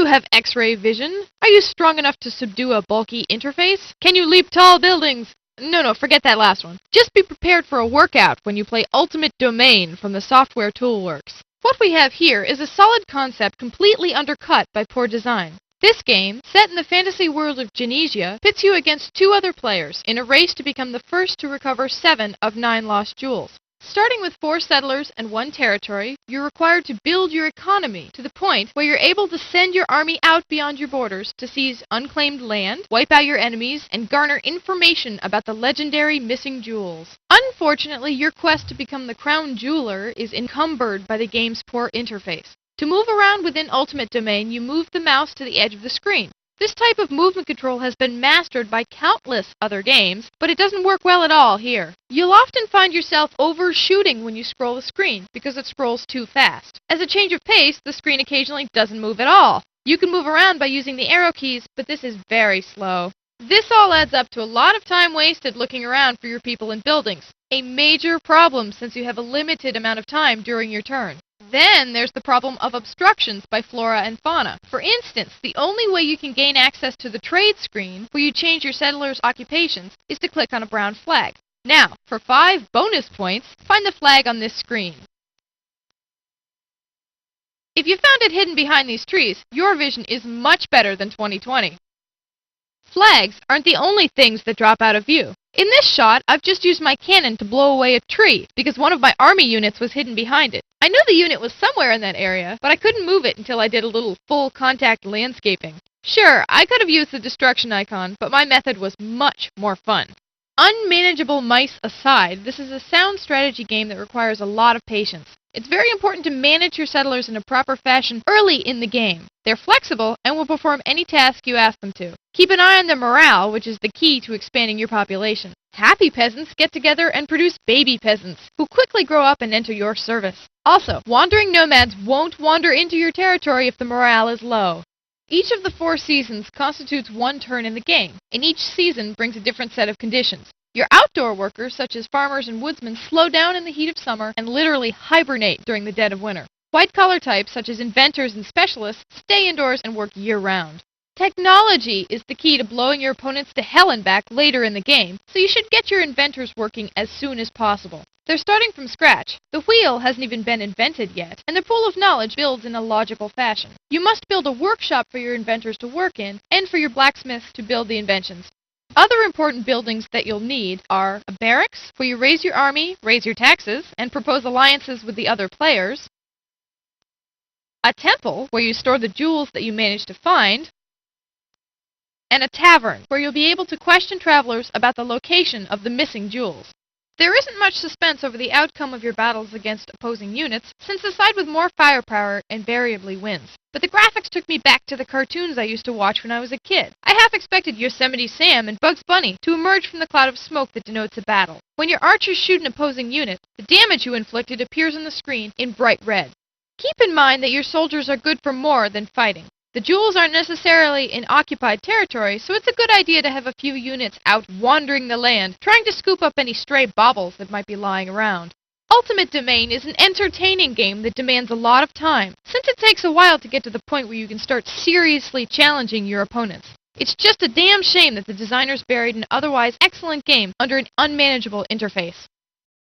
you have X-ray vision? Are you strong enough to subdue a bulky interface? Can you leap tall buildings? No, forget that last one. Just be prepared for a workout when you play Ultimate Domain from the Software Toolworks. What we have here is a solid concept completely undercut by poor design. This game, set in the fantasy world of Genesia, pits you against 2 other players in a race to become the first to recover 7 of 9 lost jewels. Starting with 4 settlers and 1 territory, you're required to build your economy to the point where you're able to send your army out beyond your borders to seize unclaimed land, wipe out your enemies, and garner information about the legendary missing jewels. Unfortunately, your quest to become the crown jeweler is encumbered by the game's poor interface. To move around within Ultimate Domain, you move the mouse to the edge of the screen. This type of movement control has been mastered by countless other games, but it doesn't work well at all here. You'll often find yourself overshooting when you scroll the screen, because it scrolls too fast. As a change of pace, the screen occasionally doesn't move at all. You can move around by using the arrow keys, but this is very slow. This all adds up to a lot of time wasted looking around for your people and buildings. A major problem since you have a limited amount of time during your turn. Then there's the problem of obstructions by flora and fauna. For instance, the only way you can gain access to the trade screen, where you change your settlers' occupations, is to click on a brown flag. Now, for 5 bonus points, find the flag on this screen. If you found it hidden behind these trees, your vision is much better than 2020. Flags aren't the only things that drop out of view. In this shot, I've just used my cannon to blow away a tree, because one of my army units was hidden behind it. I knew the unit was somewhere in that area, but I couldn't move it until I did a little full-contact landscaping. Sure, I could have used the destruction icon, but my method was much more fun. Unmanageable mice aside, this is a sound strategy game that requires a lot of patience. It's very important to manage your settlers in a proper fashion early in the game. They're flexible and will perform any task you ask them to. Keep an eye on their morale, which is the key to expanding your population. Happy peasants get together and produce baby peasants, who quickly grow up and enter your service. Also, wandering nomads won't wander into your territory if the morale is low. Each of the 4 seasons constitutes 1 turn in the game, and each season brings a different set of conditions. Your outdoor workers, such as farmers and woodsmen, slow down in the heat of summer and literally hibernate during the dead of winter. White-collar types, such as inventors and specialists, stay indoors and work year-round. Technology is the key to blowing your opponents to hell and back later in the game, so you should get your inventors working as soon as possible. They're starting from scratch. The wheel hasn't even been invented yet, and their pool of knowledge builds in a logical fashion. You must build a workshop for your inventors to work in, and for your blacksmiths to build the inventions. Other important buildings that you'll need are a barracks, where you raise your army, raise your taxes, and propose alliances with the other players. A temple, where you store the jewels that you manage to find. And a tavern, where you'll be able to question travelers about the location of the missing jewels. There isn't much suspense over the outcome of your battles against opposing units, since the side with more firepower invariably wins. But the graphics took me back to the cartoons I used to watch when I was a kid. I half expected Yosemite Sam and Bugs Bunny to emerge from the cloud of smoke that denotes a battle. When your archers shoot an opposing unit, the damage you inflicted appears on the screen in bright red. Keep in mind that your soldiers are good for more than fighting. The jewels aren't necessarily in occupied territory, so it's a good idea to have a few units out wandering the land, trying to scoop up any stray baubles that might be lying around. Ultimate Domain is an entertaining game that demands a lot of time, since it takes a while to get to the point where you can start seriously challenging your opponents. It's just a damn shame that the designers buried an otherwise excellent game under an unmanageable interface.